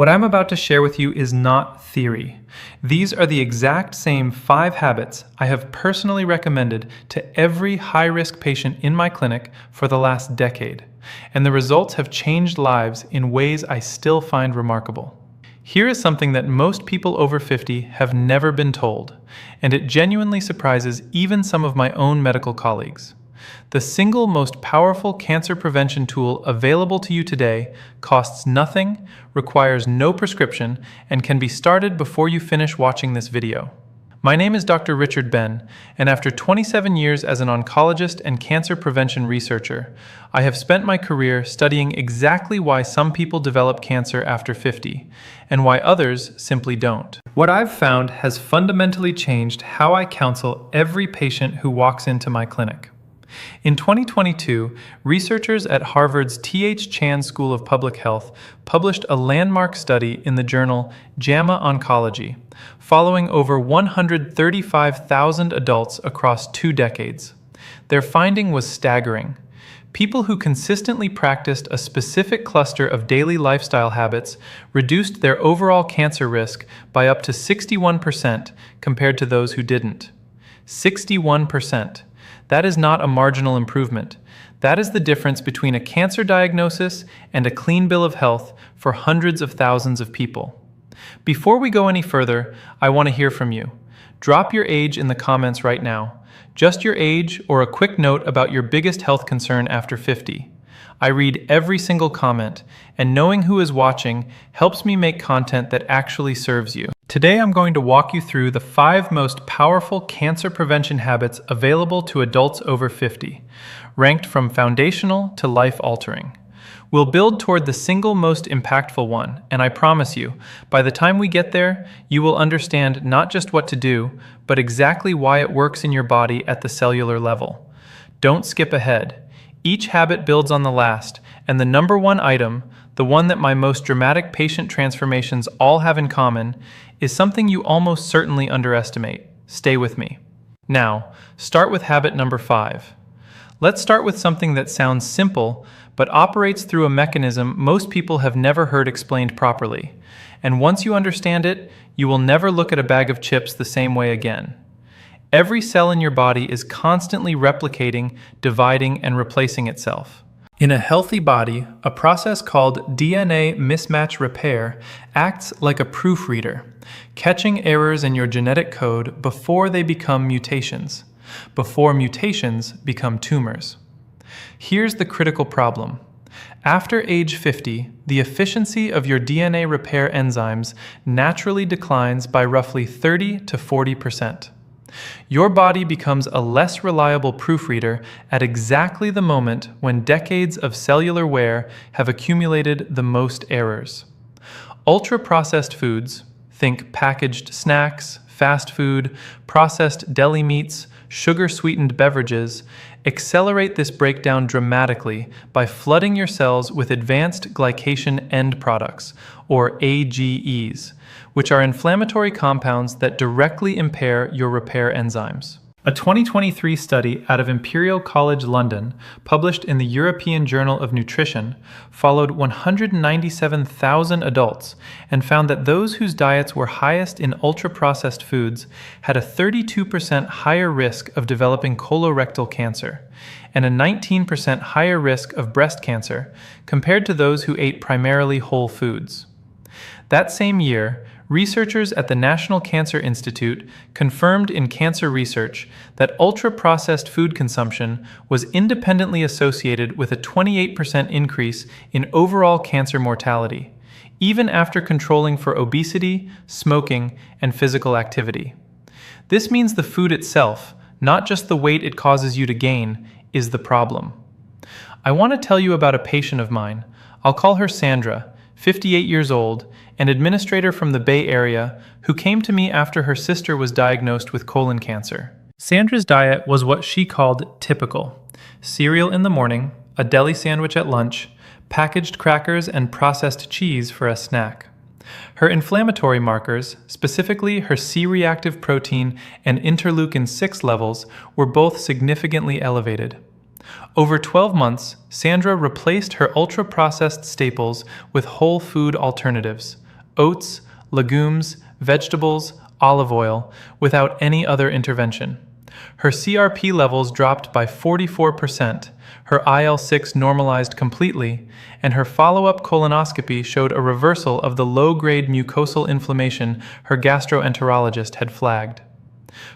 What I'm about to share with you is not theory. These are the exact same 5 habits I have personally recommended to every high-risk patient in my clinic for the last decade, and the results have changed lives in ways I still find remarkable. Here is something that most people over 50 have never been told, and it genuinely surprises even some of my own medical colleagues. The single most powerful cancer prevention tool available to you today costs nothing, requires no prescription, and can be started before you finish watching this video. My name is Dr. Richard Ben, and after 27 years as an oncologist and cancer prevention researcher, I have spent my career studying exactly why some people develop cancer after 50, and why others simply don't. What I've found has fundamentally changed how I counsel every patient who walks into my clinic. In 2022, researchers at Harvard's T.H. Chan School of Public Health published a landmark study in the journal JAMA Oncology, following over 135,000 adults across 2 decades. Their finding was staggering. People who consistently practiced a specific cluster of daily lifestyle habits reduced their overall cancer risk by up to 61% compared to those who didn't. 61%. That is not a marginal improvement. That is the difference between a cancer diagnosis and a clean bill of health for hundreds of thousands of people. Before we go any further, I want to hear from you. Drop your age in the comments right now. Just your age or a quick note about your biggest health concern after 50. I read every single comment, and knowing who is watching helps me make content that actually serves you. Today I'm going to walk you through the 5 most powerful cancer prevention habits available to adults over 50, ranked from foundational to life-altering. We'll build toward the single most impactful one, and I promise you, by the time we get there, you will understand not just what to do, but exactly why it works in your body at the cellular level. Don't skip ahead. Each habit builds on the last, and the number 1 item, the one that my most dramatic patient transformations all have in common, is something you almost certainly underestimate. Stay with me. Now, start with habit number 5. Let's start with something that sounds simple, but operates through a mechanism most people have never heard explained properly. And once you understand it, you will never look at a bag of chips the same way again. Every cell in your body is constantly replicating, dividing, and replacing itself. In a healthy body, a process called DNA mismatch repair acts like a proofreader, catching errors in your genetic code before they become mutations, before mutations become tumors. Here's the critical problem. After age 50, the efficiency of your DNA repair enzymes naturally declines by roughly 30 to 40%. Your body becomes a less reliable proofreader at exactly the moment when decades of cellular wear have accumulated the most errors. Ultra-processed foods, think packaged snacks, fast food, processed deli meats, sugar-sweetened beverages, accelerate this breakdown dramatically by flooding your cells with advanced glycation end products, or AGEs, which are inflammatory compounds that directly impair your repair enzymes. A 2023 study out of Imperial College London, published in the European Journal of Nutrition, followed 197,000 adults and found that those whose diets were highest in ultra-processed foods had a 32% higher risk of developing colorectal cancer and a 19% higher risk of breast cancer compared to those who ate primarily whole foods. That same year, researchers at the National Cancer Institute confirmed in Cancer Research that ultra-processed food consumption was independently associated with a 28% increase in overall cancer mortality, even after controlling for obesity, smoking, and physical activity. This means the food itself, not just the weight it causes you to gain, is the problem. I want to tell you about a patient of mine. I'll call her Sandra, 58 years old, an administrator from the Bay Area, who came to me after her sister was diagnosed with colon cancer. Sandra's diet was what she called typical: cereal in the morning, a deli sandwich at lunch, packaged crackers and processed cheese for a snack. Her inflammatory markers, specifically her C-reactive protein and interleukin-6 levels, were both significantly elevated. Over 12 months, Sandra replaced her ultra-processed staples with whole food alternatives, oats, legumes, vegetables, olive oil, without any other intervention. Her CRP levels dropped by 44%, her IL-6 normalized completely, and her follow-up colonoscopy showed a reversal of the low-grade mucosal inflammation her gastroenterologist had flagged.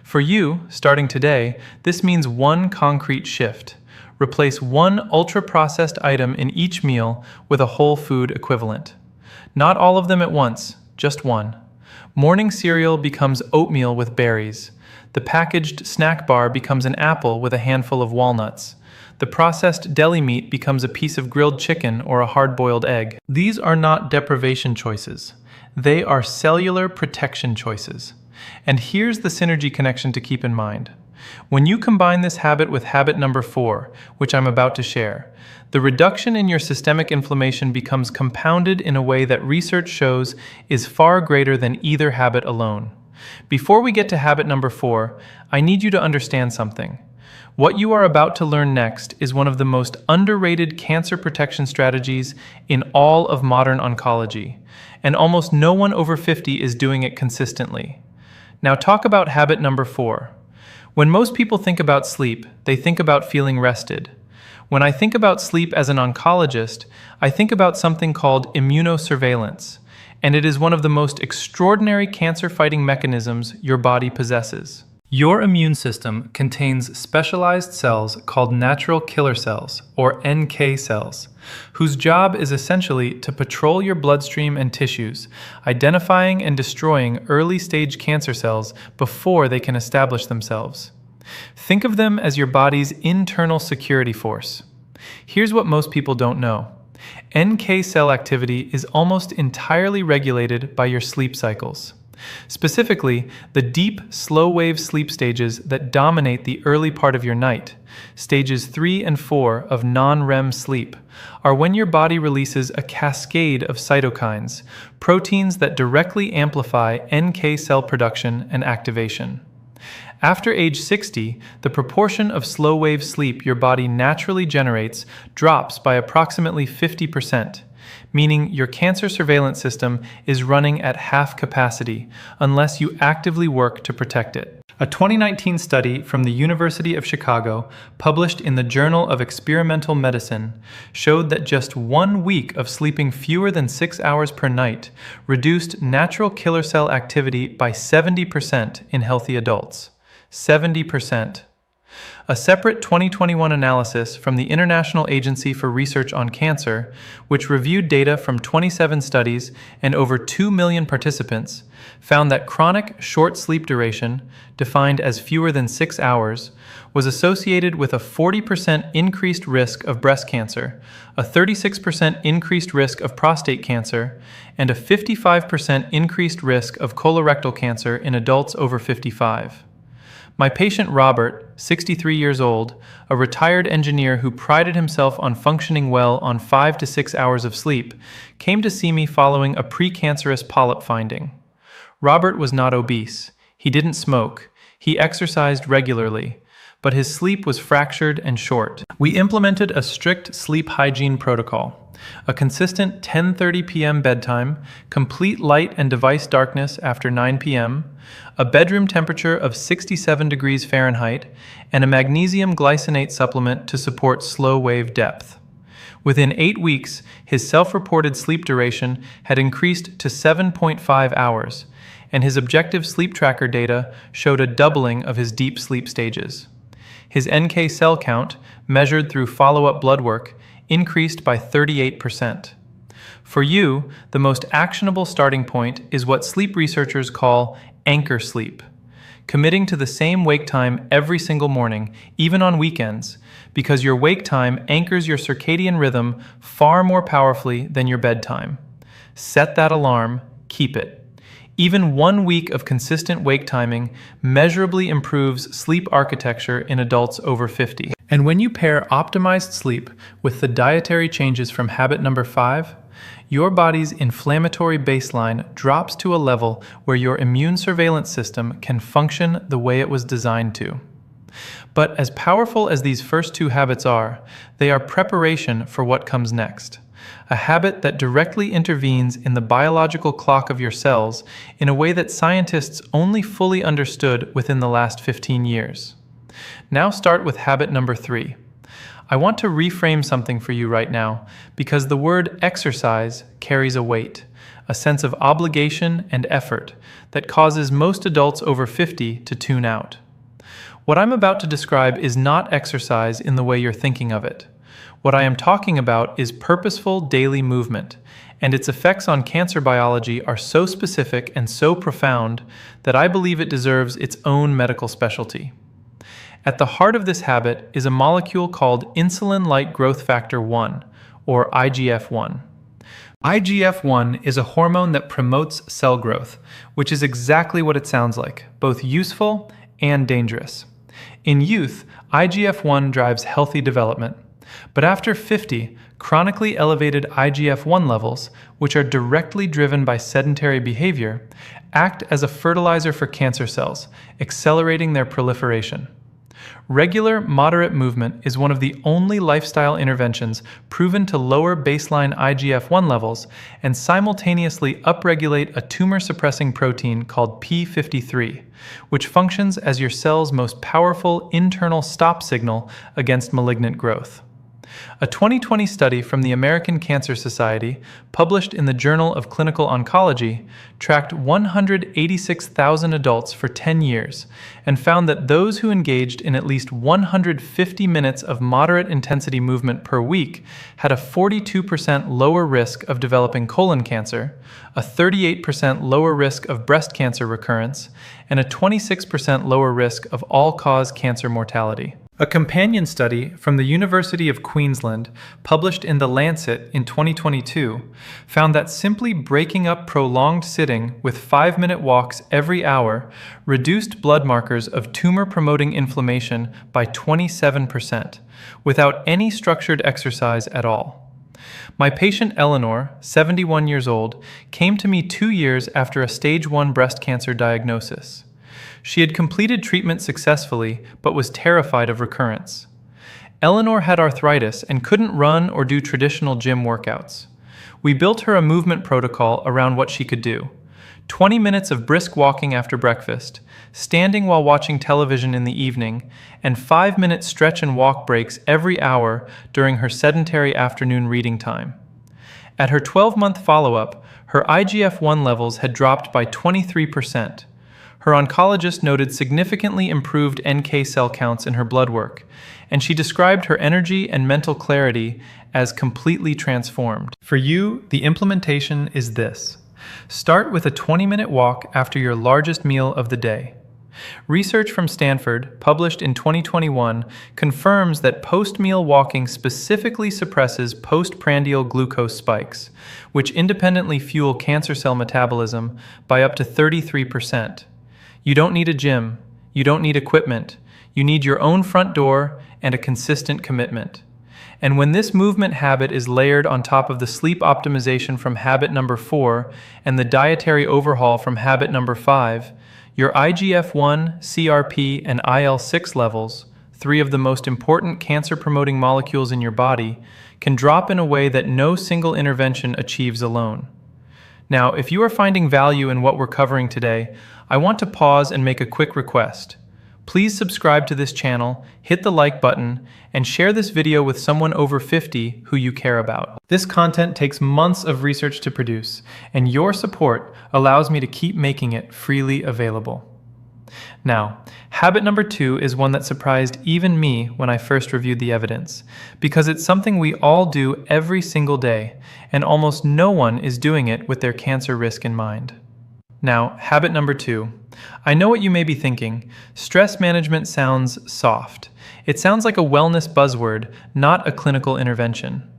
For you, starting today, this means one concrete shift. Replace one ultra-processed item in each meal with a whole food equivalent. Not all of them at once, just one. Morning cereal becomes oatmeal with berries. The packaged snack bar becomes an apple with a handful of walnuts. The processed deli meat becomes a piece of grilled chicken or a hard-boiled egg. These are not deprivation choices. They are cellular protection choices. And here's the synergy connection to keep in mind. When you combine this habit with habit number 4, which I'm about to share, the reduction in your systemic inflammation becomes compounded in a way that research shows is far greater than either habit alone. Before we get to habit number 4, I need you to understand something. What you are about to learn next is one of the most underrated cancer protection strategies in all of modern oncology, and almost no one over 50 is doing it consistently. Now talk about habit number 4. When most people think about sleep, they think about feeling rested. When I think about sleep as an oncologist, I think about something called immunosurveillance, and it is one of the most extraordinary cancer-fighting mechanisms your body possesses. Your immune system contains specialized cells called natural killer cells, or NK cells, whose job is essentially to patrol your bloodstream and tissues, identifying and destroying early-stage cancer cells before they can establish themselves. Think of them as your body's internal security force. Here's what most people don't know. NK cell activity is almost entirely regulated by your sleep cycles. Specifically, the deep, slow-wave sleep stages that dominate the early part of your night, stages 3 and 4 of non-REM sleep, are when your body releases a cascade of cytokines, proteins that directly amplify NK cell production and activation. After age 60, the proportion of slow-wave sleep your body naturally generates drops by approximately 50%. Meaning your cancer surveillance system is running at half capacity unless you actively work to protect it. A 2019 study from the University of Chicago, published in the Journal of Experimental Medicine, showed that just 1 week of sleeping fewer than 6 hours per night reduced natural killer cell activity by 70% in healthy adults. 70%. A separate 2021 analysis from the International Agency for Research on Cancer, which reviewed data from 27 studies and over 2 million participants, found that chronic short sleep duration, defined as fewer than 6 hours, was associated with a 40% increased risk of breast cancer, a 36% increased risk of prostate cancer, and a 55% increased risk of colorectal cancer in adults over 55. My patient Robert, 63 years old, a retired engineer who prided himself on functioning well on 5 to 6 hours of sleep, came to see me following a precancerous polyp finding. Robert was not obese. He didn't smoke. He exercised regularly, but his sleep was fractured and short. We implemented a strict sleep hygiene protocol. A consistent 10:30 p.m. bedtime, complete light and device darkness after 9 p.m., a bedroom temperature of 67 degrees Fahrenheit, and a magnesium glycinate supplement to support slow-wave depth. Within 8 weeks, his self-reported sleep duration had increased to 7.5 hours, and his objective sleep tracker data showed a doubling of his deep sleep stages. His NK cell count, measured through follow-up blood work, increased by 38%. For you, the most actionable starting point is what sleep researchers call anchor sleep, committing to the same wake time every single morning, even on weekends, because your wake time anchors your circadian rhythm far more powerfully than your bedtime. Set that alarm, keep it. Even 1 week of consistent wake timing measurably improves sleep architecture in adults over 50. And when you pair optimized sleep with the dietary changes from habit number 5, your body's inflammatory baseline drops to a level where your immune surveillance system can function the way it was designed to. But as powerful as these first 2 habits are, they are preparation for what comes next. a habit that directly intervenes in the biological clock of your cells in a way that scientists only fully understood within the last 15 years. Now start with habit number 3. I want to reframe something for you right now because the word exercise carries a weight, a sense of obligation and effort that causes most adults over 50 to tune out. What I'm about to describe is not exercise in the way you're thinking of it. What I am talking about is purposeful daily movement, and its effects on cancer biology are so specific and so profound that I believe it deserves its own medical specialty. At the heart of this habit is a molecule called insulin-like growth factor 1, or IGF-1. IGF-1 is a hormone that promotes cell growth, which is exactly what it sounds like, both useful and dangerous. In youth, IGF-1 drives healthy development. But after 50, chronically elevated IGF-1 levels, which are directly driven by sedentary behavior, act as a fertilizer for cancer cells, accelerating their proliferation. Regular, moderate movement is one of the only lifestyle interventions proven to lower baseline IGF-1 levels and simultaneously upregulate a tumor-suppressing protein called p53, which functions as your cell's most powerful internal stop signal against malignant growth. A 2020 study from the American Cancer Society, published in the Journal of Clinical Oncology, tracked 186,000 adults for 10 years and found that those who engaged in at least 150 minutes of moderate intensity movement per week had a 42% lower risk of developing colon cancer, a 38% lower risk of breast cancer recurrence, and a 26% lower risk of all-cause cancer mortality. A companion study from the University of Queensland, published in The Lancet in 2022, found that simply breaking up prolonged sitting with 5-minute walks every hour reduced blood markers of tumor-promoting inflammation by 27%, without any structured exercise at all. My patient Eleanor, 71 years old, came to me 2 years after a stage 1 breast cancer diagnosis. She had completed treatment successfully, but was terrified of recurrence. Eleanor had arthritis and couldn't run or do traditional gym workouts. We built her a movement protocol around what she could do. 20 minutes of brisk walking after breakfast, standing while watching television in the evening, and 5-minute stretch and walk breaks every hour during her sedentary afternoon reading time. At her 12-month follow-up, her IGF-1 levels had dropped by 23%. Her oncologist noted significantly improved NK cell counts in her blood work, and she described her energy and mental clarity as completely transformed. For you, the implementation is this. Start with a 20-minute walk after your largest meal of the day. Research from Stanford, published in 2021, confirms that post-meal walking specifically suppresses postprandial glucose spikes, which independently fuel cancer cell metabolism by up to 33%. You don't need a gym, you don't need equipment, you need your own front door and a consistent commitment. And when this movement habit is layered on top of the sleep optimization from habit number 4 and the dietary overhaul from habit number 5, your IGF-1, CRP, and IL-6 levels, 3 of the most important cancer-promoting molecules in your body, can drop in a way that no single intervention achieves alone. Now, if you are finding value in what we're covering today, I want to pause and make a quick request. Please subscribe to this channel, hit the like button, and share this video with someone over 50 who you care about. This content takes months of research to produce, and your support allows me to keep making it freely available. Now, habit number 2 is one that surprised even me when I first reviewed the evidence, because it's something we all do every single day, and almost no one is doing it with their cancer risk in mind. Now, habit number 2. I know what you may be thinking. Stress management sounds soft. It sounds like a wellness buzzword, not a clinical intervention.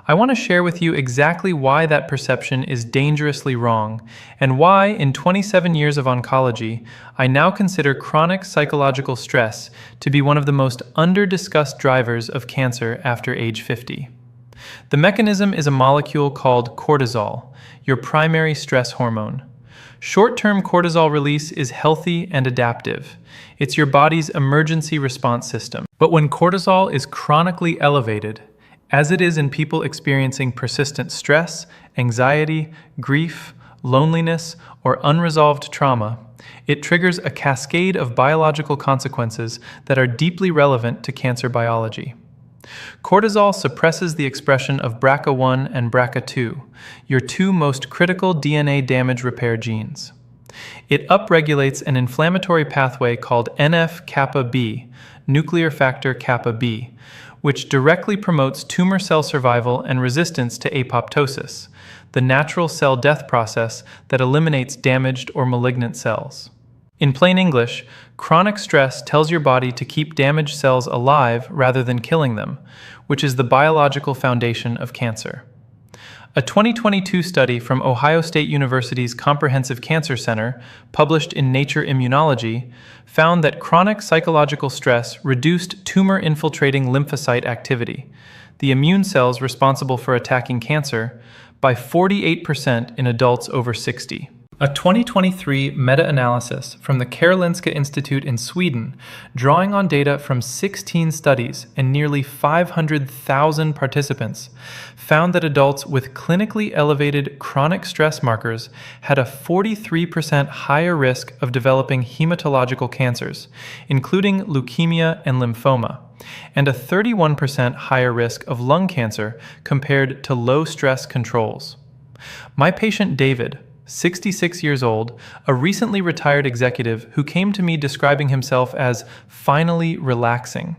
I want to share with you exactly why that perception is dangerously wrong, and why, in 27 years of oncology, I now consider chronic psychological stress to be one of the most under-discussed drivers of cancer after age 50. The mechanism is a molecule called cortisol, your primary stress hormone. Short-term cortisol release is healthy and adaptive. It's your body's emergency response system. But when cortisol is chronically elevated, as it is in people experiencing persistent stress, anxiety, grief, loneliness, or unresolved trauma, it triggers a cascade of biological consequences that are deeply relevant to cancer biology. Cortisol suppresses the expression of BRCA1 and BRCA2, your two most critical DNA damage repair genes. It upregulates an inflammatory pathway called NF-kappa B, nuclear factor kappa B, which directly promotes tumor cell survival and resistance to apoptosis, the natural cell death process that eliminates damaged or malignant cells. In plain English, chronic stress tells your body to keep damaged cells alive rather than killing them, which is the biological foundation of cancer. A 2022 study from Ohio State University's Comprehensive Cancer Center, published in Nature Immunology, found that chronic psychological stress reduced tumor-infiltrating lymphocyte activity, the immune cells responsible for attacking cancer, by 48% in adults over 60. A 2023 meta-analysis from the Karolinska Institute in Sweden, drawing on data from 16 studies and nearly 500,000 participants, found that adults with clinically elevated chronic stress markers had a 43% higher risk of developing hematological cancers, including leukemia and lymphoma, and a 31% higher risk of lung cancer compared to low-stress controls. My patient David, 66 years old, a recently retired executive who came to me describing himself as finally relaxing,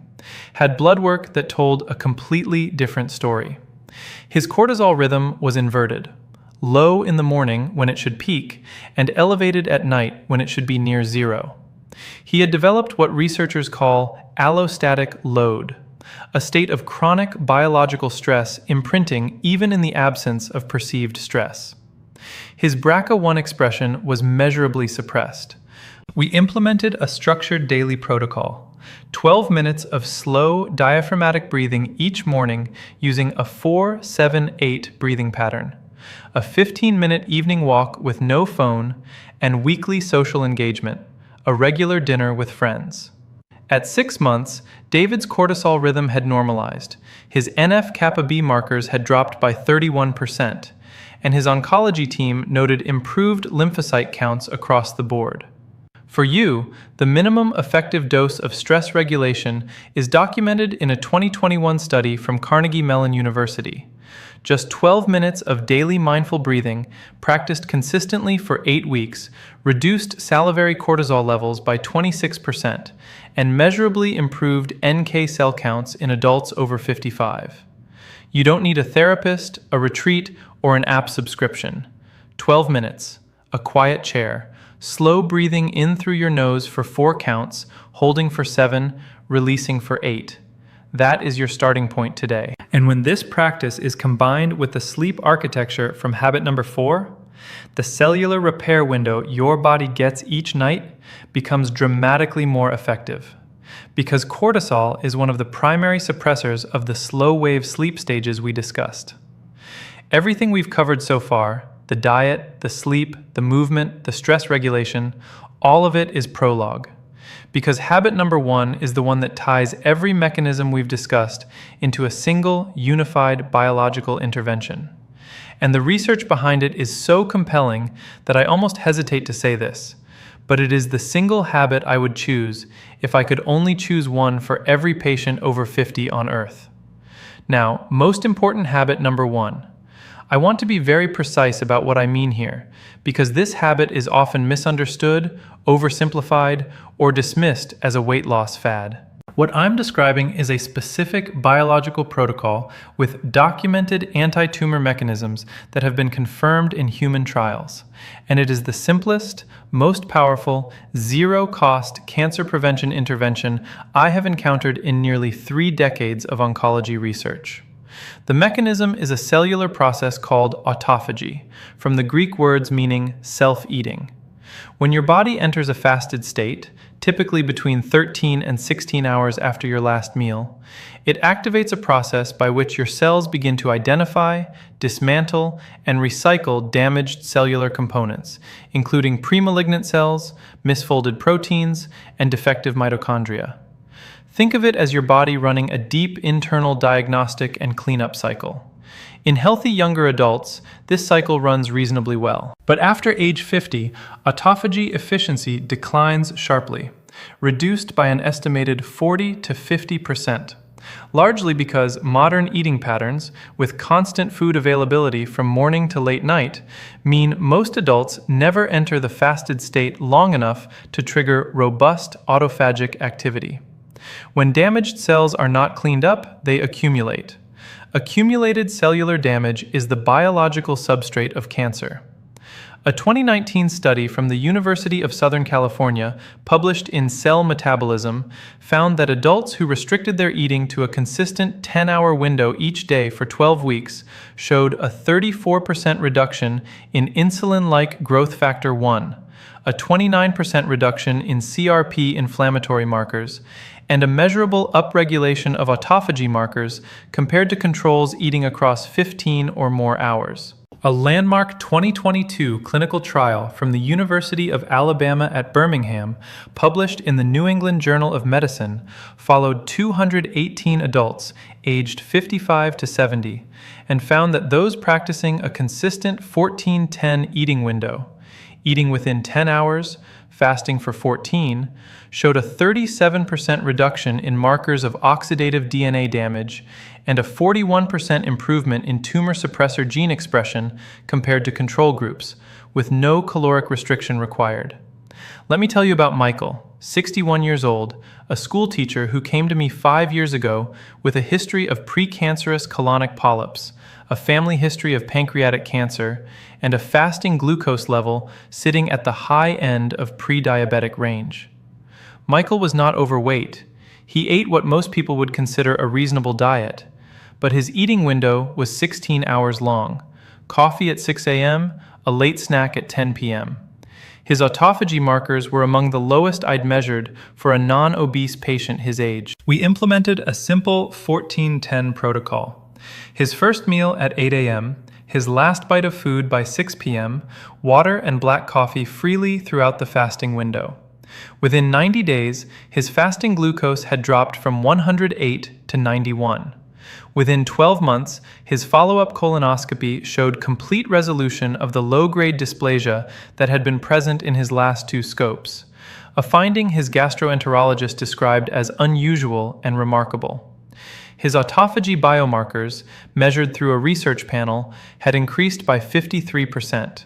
had blood work that told a completely different story. His cortisol rhythm was inverted, low in the morning when it should peak, and elevated at night when it should be near zero. He had developed what researchers call allostatic load, a state of chronic biological stress imprinting even in the absence of perceived stress. His BRCA1 expression was measurably suppressed. We implemented a structured daily protocol, 12 minutes of slow diaphragmatic breathing each morning using a 4-7-8 breathing pattern, a 15-minute evening walk with no phone, and weekly social engagement, a regular dinner with friends. At 6 months, David's cortisol rhythm had normalized, his NF-kappa B markers had dropped by 31%, and his oncology team noted improved lymphocyte counts across the board. For you, the minimum effective dose of stress regulation is documented in a 2021 study from Carnegie Mellon University. Just 12 minutes of daily mindful breathing, practiced consistently for 8 weeks, reduced salivary cortisol levels by 26% and measurably improved NK cell counts in adults over 55. You don't need a therapist, a retreat, or an app subscription. 12 minutes, a quiet chair, slow breathing in through your nose for 4 counts, holding for 7, releasing for 8. That is your starting point today. And when this practice is combined with the sleep architecture from habit number 4, the cellular repair window your body gets each night becomes dramatically more effective. Because cortisol is one of the primary suppressors of the slow-wave sleep stages we discussed. Everything we've covered so far, the diet, the sleep, the movement, the stress regulation, all of it is prologue. Because habit number 1 is the one that ties every mechanism we've discussed into a single, unified biological intervention. And the research behind it is so compelling that I almost hesitate to say this, but it is the single habit I would choose if I could only choose one for every patient over 50 on Earth. Now, most important habit number 1. I want to be very precise about what I mean here, because this habit is often misunderstood, oversimplified, or dismissed as a weight loss fad. What I'm describing is a specific biological protocol with documented anti-tumor mechanisms that have been confirmed in human trials, and it is the simplest, most powerful, zero-cost cancer prevention intervention I have encountered in nearly 3 decades of oncology research. The mechanism is a cellular process called autophagy, from the Greek words meaning self-eating. When your body enters a fasted state, typically between 13 and 16 hours after your last meal, it activates a process by which your cells begin to identify, dismantle, and recycle damaged cellular components, including premalignant cells, misfolded proteins, and defective mitochondria. Think of it as your body running a deep internal diagnostic and cleanup cycle. In healthy younger adults, this cycle runs reasonably well. But after age 50, autophagy efficiency declines sharply, reduced by an estimated 40 to 50%, largely because modern eating patterns, with constant food availability from morning to late night, mean most adults never enter the fasted state long enough to trigger robust autophagic activity. When damaged cells are not cleaned up, they accumulate. Accumulated cellular damage is the biological substrate of cancer. A 2019 study from the University of Southern California, published in Cell Metabolism, found that adults who restricted their eating to a consistent 10-hour window each day for 12 weeks showed a 34% reduction in insulin-like growth factor 1, a 29% reduction in CRP inflammatory markers, and a measurable upregulation of autophagy markers compared to controls eating across 15 or more hours. A landmark 2022 clinical trial from the University of Alabama at Birmingham, published in the New England Journal of Medicine, followed 218 adults aged 55 to 70 and found that those practicing a consistent 14-10 eating window, eating within 10 hours, fasting for 14, showed a 37% reduction in markers of oxidative DNA damage and a 41% improvement in tumor suppressor gene expression compared to control groups, with no caloric restriction required. Let me tell you about Michael, 61 years old, a school teacher who came to me 5 years ago with a history of precancerous colonic polyps, a family history of pancreatic cancer, and a fasting glucose level sitting at the high end of pre-diabetic range. Michael was not overweight. He ate what most people would consider a reasonable diet, but his eating window was 16 hours long: coffee at 6 a.m., a late snack at 10 p.m. His autophagy markers were among the lowest I'd measured for a non-obese patient his age. We implemented a simple 14-10 protocol. His first meal at 8 a.m., his last bite of food by 6 p.m., water and black coffee freely throughout the fasting window. Within 90 days, his fasting glucose had dropped from 108 to 91. Within 12 months, his follow-up colonoscopy showed complete resolution of the low-grade dysplasia that had been present in his last 2 scopes, a finding his gastroenterologist described as unusual and remarkable. His autophagy biomarkers, measured through a research panel, had increased by 53%.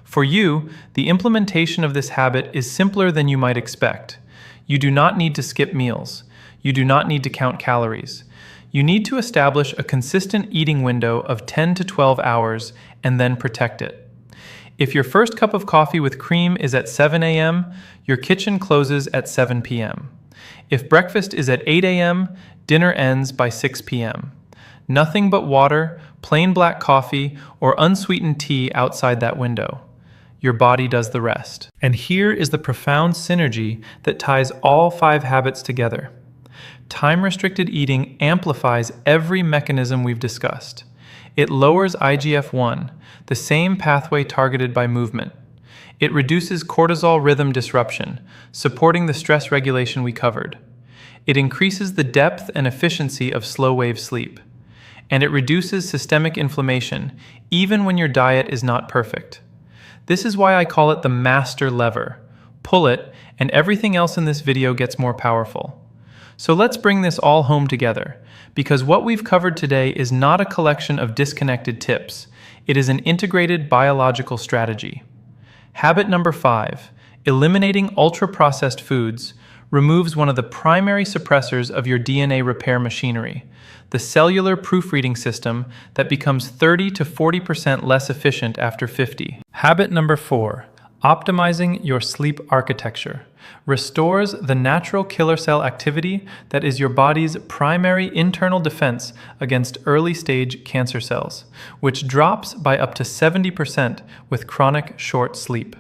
For you, the implementation of this habit is simpler than you might expect. You do not need to skip meals. You do not need to count calories. You need to establish a consistent eating window of 10 to 12 hours and then protect it. If your first cup of coffee with cream is at 7 a.m., your kitchen closes at 7 p.m. If breakfast is at 8 a.m., dinner ends by 6 p.m. Nothing but water, plain black coffee, or unsweetened tea outside that window. Your body does the rest. And here is the profound synergy that ties all 5 habits together. Time-restricted eating amplifies every mechanism we've discussed. It lowers IGF-1, the same pathway targeted by movement. It reduces cortisol rhythm disruption, supporting the stress regulation we covered. It increases the depth and efficiency of slow-wave sleep. And it reduces systemic inflammation, even when your diet is not perfect. This is why I call it the master lever. Pull it, and everything else in this video gets more powerful. So let's bring this all home together, because what we've covered today is not a collection of disconnected tips. It is an integrated biological strategy. Habit number 5, eliminating ultra-processed foods, removes one of the primary suppressors of your DNA repair machinery, the cellular proofreading system that becomes 30 to 40% less efficient after 50. Habit number 4, optimizing your sleep architecture, restores the natural killer cell activity that is your body's primary internal defense against early-stage cancer cells, which drops by up to 70% with chronic short sleep.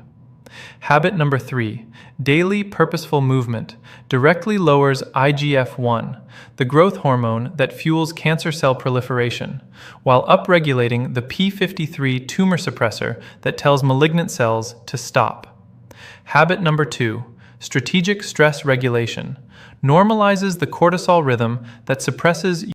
Habit number 3, daily purposeful movement, directly lowers IGF-1, the growth hormone that fuels cancer cell proliferation, while upregulating the p53 tumor suppressor that tells malignant cells to stop. Habit number 2, strategic stress regulation, normalizes the cortisol rhythm that suppresses